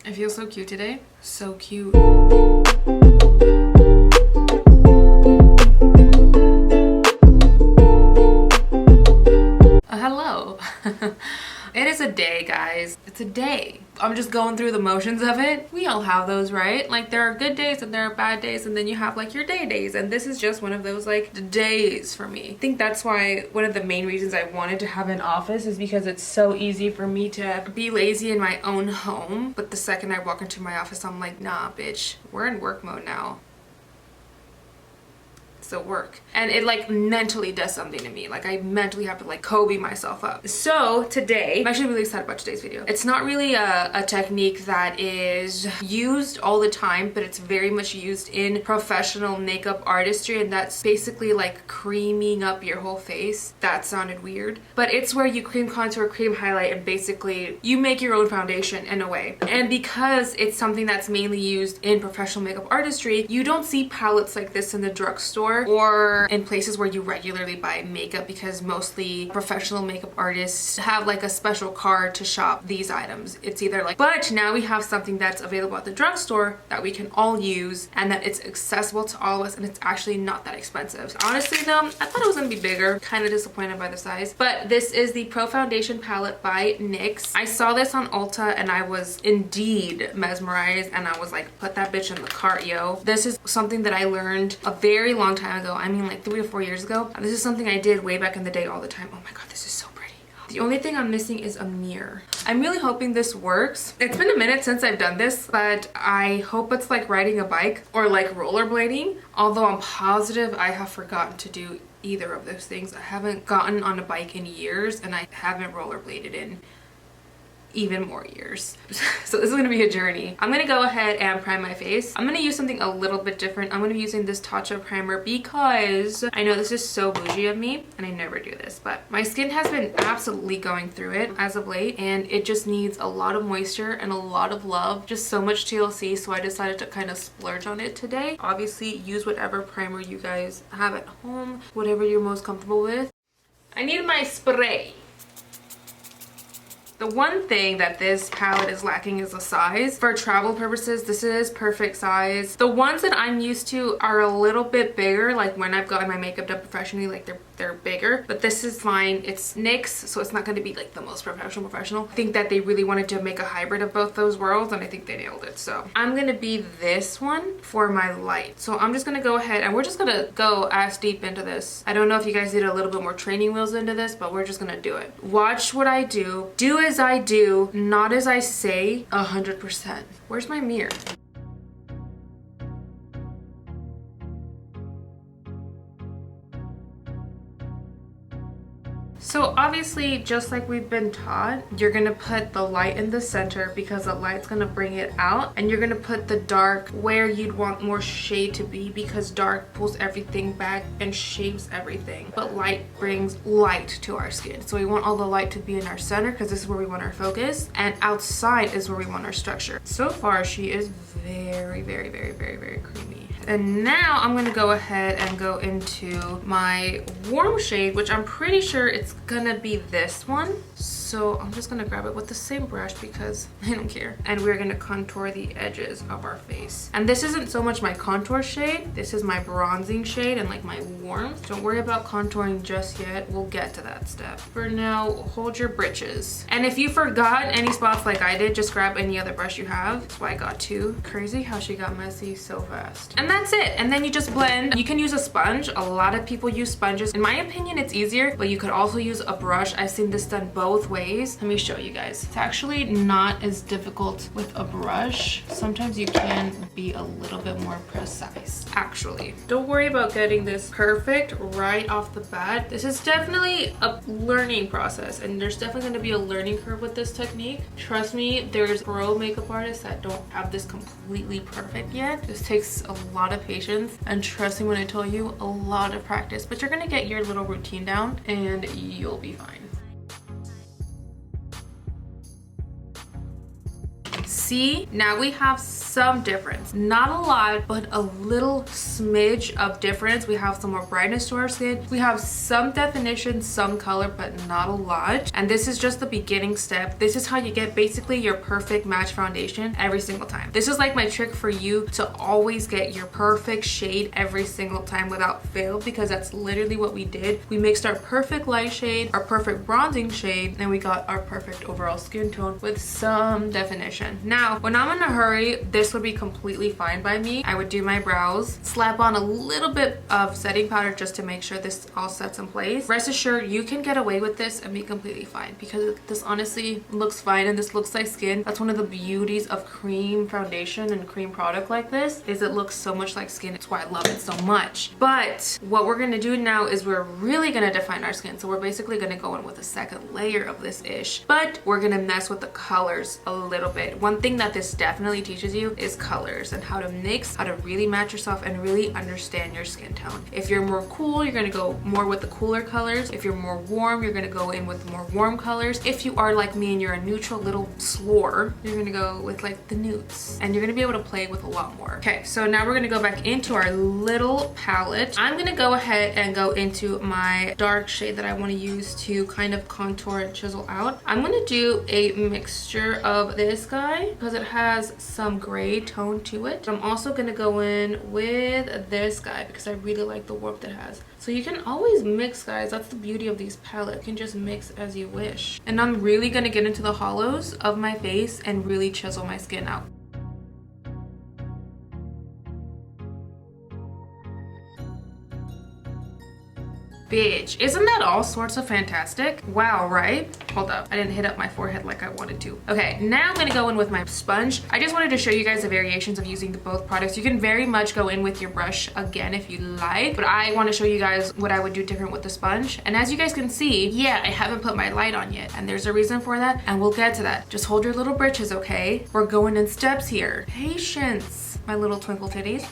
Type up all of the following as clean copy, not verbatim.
I feel so cute today. So cute. Hello. It is a day, guys. It's a day. I'm just going through the motions of it. We all have those, right? Like, there are good days and there are bad days, and then you have like your day days, and this is just one of those like days for me. I think that's why one of the main reasons I wanted to have an office is because it's so easy for me to be lazy in my own home, but the second I walk into my office, I'm like, nah, bitch, we're in work mode now. So work, and it like mentally does something to me. Like, I mentally have to like Kobe myself up. So today, I'm actually really excited about today's video. It's not really a technique that is used all the time, but it's very much used in professional makeup artistry, and that's basically like creaming up your whole face. That sounded weird, but it's where you cream contour, cream highlight, and basically you make your own foundation in a way. And because it's something that's mainly used in professional makeup artistry, you don't see palettes like this in the drugstore or in places where you regularly buy makeup, because mostly professional makeup artists have like a special card to shop these items. It's either like, but now we have something that's available at the drugstore that we can all use and that it's accessible to all of us, and it's actually not that expensive. Honestly though, I thought it was gonna be bigger. Kind of disappointed by the size, but this is the Pro Foundation Palette by NYX. I saw this on Ulta and I was indeed mesmerized, and I was like, put that bitch in the cart, yo. This is something that I learned a very long time ago. I mean, like 3 to 4 years ago. This is something I did way back in the day all the time. Oh my god, this is so pretty. The only thing I'm missing is a mirror. I'm really hoping this works. It's been a minute since I've done this, but I hope it's like riding a bike or like rollerblading, although I'm positive I have forgotten to do either of those things. I haven't gotten on a bike in years, and I haven't rollerbladed in even more years. So this is gonna be a journey. I'm gonna go ahead and prime my face. I'm gonna use something a little bit different. I'm gonna be using this Tatcha primer because I know this is so bougie of me and I never do this, but my skin has been absolutely going through it as of late, and it just needs a lot of moisture and a lot of love, just so much TLC, so I decided to kind of splurge on it today. Obviously, use whatever primer you guys have at home, whatever you're most comfortable with. I need my spray. The one thing that this palette is lacking is the size. For travel purposes, this is perfect size. The ones that I'm used to are a little bit bigger, like when I've gotten my makeup done professionally, like they're bigger, but this is fine. It's NYX, so it's not going to be like the most professional. I think that they really wanted to make a hybrid of both those worlds, and I think they nailed it. So I'm going to be this one for my light. So I'm just going to go ahead and we're just going to go ass deep into this. I don't know if you guys did a little bit more training wheels into this, but we're just going to do it. Watch what I do. Do as I do, not as I say, 100%. Where's my mirror? So obviously, just like we've been taught, you're gonna put the light in the center because the light's gonna bring it out, and you're gonna put the dark where you'd want more shade to be because dark pulls everything back and shapes everything. But light brings light to our skin. So we want all the light to be in our center because this is where we want our focus, and outside is where we want our structure. So far, she is very, very, very, very, very creamy. And now I'm gonna go ahead and go into my warm shade, which I'm pretty sure it's gonna be this one. So I'm just gonna grab it with the same brush because I don't care. And we're gonna contour the edges of our face. And this isn't so much my contour shade, this is my bronzing shade and like my warm. Don't worry about contouring just yet, we'll get to that step. For now, hold your britches. And if you forgot any spots like I did, just grab any other brush you have. That's why I got two. Crazy how she got messy so fast. And that's it. And then you just blend. You can use a sponge. A lot of people use sponges. In my opinion, it's easier, but you could also use a brush. I've seen this done both ways. Let me show you guys. It's actually not as difficult with a brush. Sometimes you can be a little bit more precise, actually. Don't worry about getting this perfect right off the bat. This is definitely a learning process, and there's definitely going to be a learning curve with this technique. Trust me, there's pro makeup artists that don't have this completely perfect yet. This takes a lot of patience, and trust me when I tell you, a lot of practice, but you're going to get your little routine down and you'll be fine. See, now we have some difference. Not a lot, but a little smidge of difference. We have some more brightness to our skin. We have some definition, some color, but not a lot. And this is just the beginning step. This is how you get basically your perfect match foundation every single time. This is like my trick for you to always get your perfect shade every single time without fail, because that's literally what we did. We mixed our perfect light shade, our perfect bronzing shade, and we got our perfect overall skin tone with some definition. Now, when I'm in a hurry, this would be completely fine by me. I would do my brows, slap on a little bit of setting powder just to make sure this all sets in place. Rest assured, you can get away with this and be completely fine, because this honestly looks fine and this looks like skin. That's one of the beauties of cream foundation and cream product like this, is it looks so much like skin. It's why I love it so much. But what we're gonna do now is we're really gonna define our skin. So we're basically gonna go in with a second layer of this ish, but we're gonna mess with the colors a little bit. One thing that this definitely teaches you is colors and how to mix, how to really match yourself and really understand your skin tone. If you're more cool, you're gonna go more with the cooler colors. If you're more warm, you're gonna go in with more warm colors. If you are like me and you're a neutral little slore, you're gonna go with like the nudes, and you're gonna be able to play with a lot more. Okay, so now we're gonna go back into our little palette. I'm gonna go ahead and go into my dark shade that I want to use to kind of contour and chisel out. I'm gonna do a mixture of this guy because it has some gray tone to it. I'm also gonna go in with this guy because I really like the warmth it has. So you can always mix, guys. That's the beauty of these palettes. You can just mix as you wish. And I'm really gonna get into the hollows of my face and really chisel my skin out. Bitch, isn't that all sorts of fantastic? Wow, right? Hold up, I didn't hit up my forehead like I wanted to. Okay, now I'm gonna go in with my sponge. I just wanted to show you guys the variations of using both products. You can very much go in with your brush again if you like, but I want to show you guys what I would do different with the sponge. And as you guys can see, yeah, I haven't put my light on yet, and there's a reason for that, and we'll get to that. Just hold your little britches, okay? We're going in steps here. Patience, my little twinkle titties.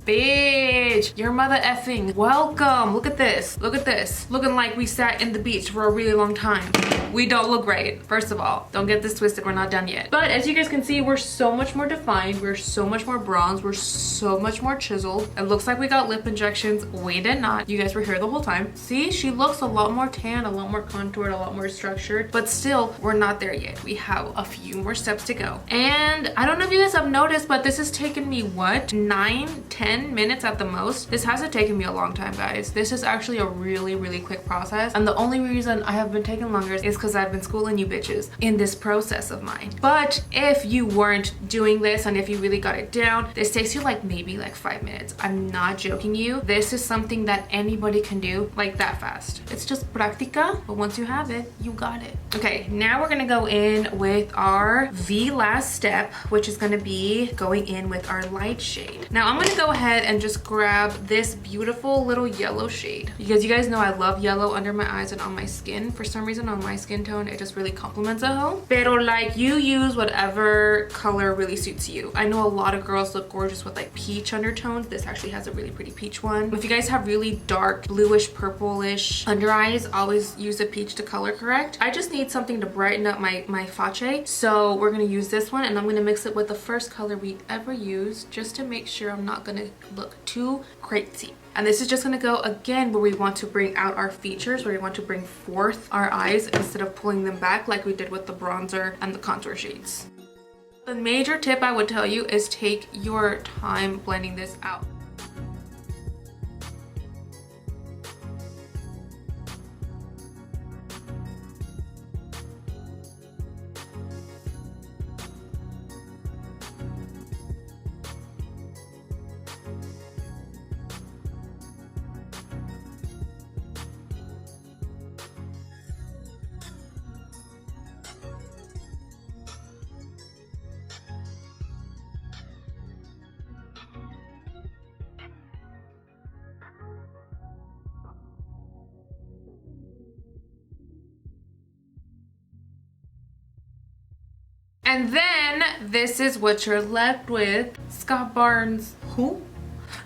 Bitch, your mother effing welcome. Look at this. Look at this. Looking like we sat in the beach for a really long time. We don't look great. First of all, don't get this twisted. We're not done yet. But as you guys can see, we're so much more defined. We're so much more bronzed. We're so much more chiseled. It looks like we got lip injections. We did not. You guys were here the whole time. See, she looks a lot more tan, a lot more contoured, a lot more structured. But still, we're not there yet. We have a few more steps to go. And I don't know if you guys have noticed, but this has taken me, what, 9-10 minutes at the most. This hasn't taken me a long time, guys. This is actually a really quick process, and the only reason I have been taking longer is because I've been schooling you bitches in this process of mine. But if you weren't doing this and if you really got it down, this takes you like maybe like 5 minutes. I'm not joking you. This is something that anybody can do like that fast. It's just practica, but once you have it, you got it. Okay, now we're gonna go in with our last step, which is gonna be going in with our light shade. Now I'm gonna go ahead and just grab this beautiful little yellow shade, because you guys know I love yellow under my eyes and on my skin. For some reason on my skin tone, it just really complements a hoe. Pero like, you use whatever color really suits you. I know a lot of girls look gorgeous with like peach undertones. This actually has a really pretty peach one. If you guys have really dark bluish purplish under eyes, always use a peach to color correct. I just need something to brighten up my face, so we're gonna use this one, and I'm gonna mix it with the first color we ever used just to make sure I'm not gonna look too crazy. And this is just gonna go again where we want to bring out our features, where we want to bring forth our eyes instead of pulling them back like we did with the bronzer and the contour shades. The major tip I would tell you is take your time blending this out. And then this is what you're left with. Scott Barnes. Who?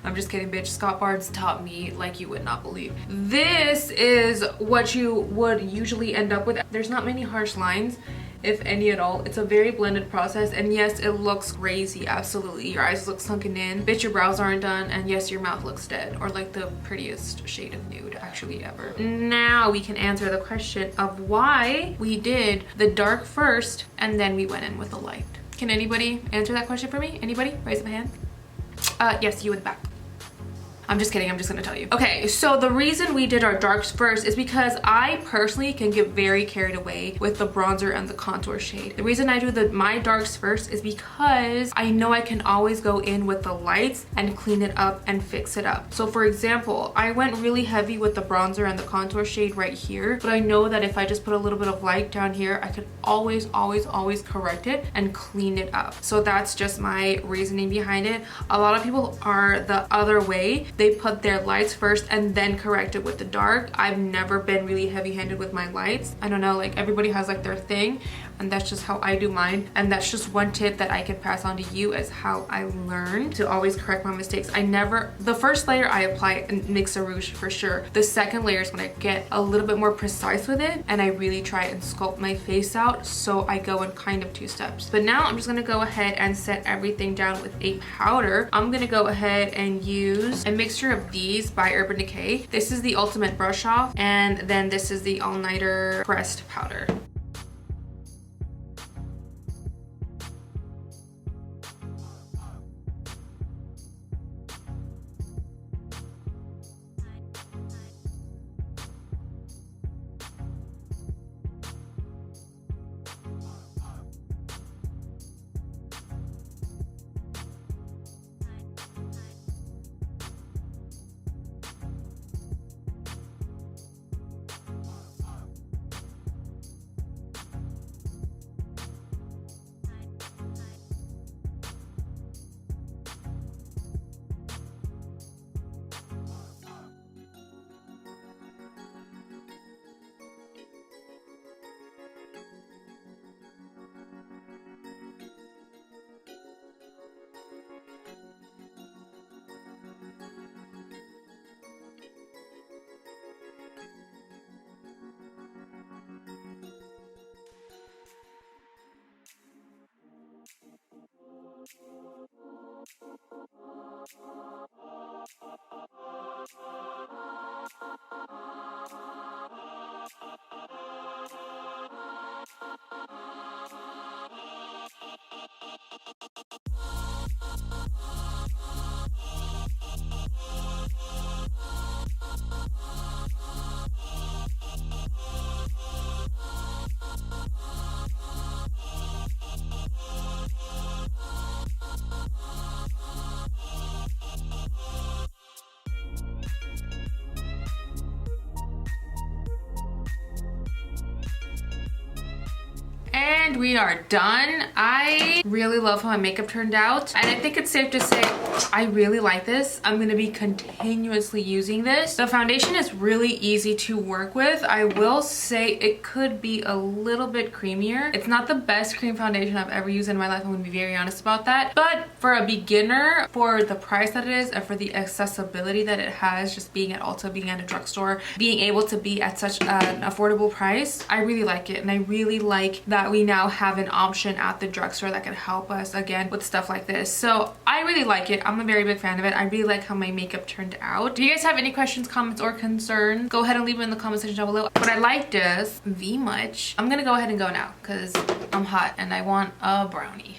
I'm just kidding, bitch. Scott Barnes taught me like you would not believe. This is what you would usually end up with. There's not many harsh lines, if any at all. It's a very blended process, and yes, it looks crazy, absolutely. Your eyes look sunken in, bitch, your brows aren't done, and yes, your mouth looks dead, or like the prettiest shade of nude actually ever. Now we can answer the question of why we did the dark first and then we went in with the light. Can anybody answer that question for me? Anybody? Raise up a hand. Yes, you in the back. I'm just kidding, I'm just gonna tell you. Okay, so the reason we did our darks first is because I personally can get very carried away with the bronzer and the contour shade. The reason I do my darks first is because I know I can always go in with the lights and clean it up and fix it up. So for example, I went really heavy with the bronzer and the contour shade right here, but I know that if I just put a little bit of light down here, I could always correct it and clean it up. So that's just my reasoning behind it. A lot of people are the other way. They put their lights first and then correct it with the dark. I've never been really heavy-handed with my lights. I don't know, like everybody has like their thing, and that's just how I do mine. And that's just one tip that I can pass on to you, as how I learned to always correct my mistakes. The first layer I apply NYX Rouge for sure. The second layer is when I get a little bit more precise with it and I really try and sculpt my face out, so I go in kind of 2 steps. But now I'm just gonna go ahead and set everything down with a powder. I'm gonna go ahead and use a mixture of these by Urban Decay. This is the Ultimate Brush Off, and then this is the All Nighter Pressed Powder. And we are done. I really love how my makeup turned out, and I think it's safe to say I really like this. I'm gonna be continuously using this. The foundation is really easy to work with. I will say it could be a little bit creamier. It's not the best cream foundation I've ever used in my life, I'm gonna be very honest about that, but for a beginner, for the price that it is and for the accessibility that it has, just being at Ulta, being at a drugstore, being able to be at such an affordable price, I really like it. And I really like that we now have an option at the drugstore that can help us again with stuff like this. So I really like it. I'm a very big fan of it. I really like how my makeup turned out. Do you guys have any questions, comments, or concerns? Go ahead and leave them in the comment section down below. But I like this V much. I'm gonna go ahead and go now because I'm hot and I want a brownie.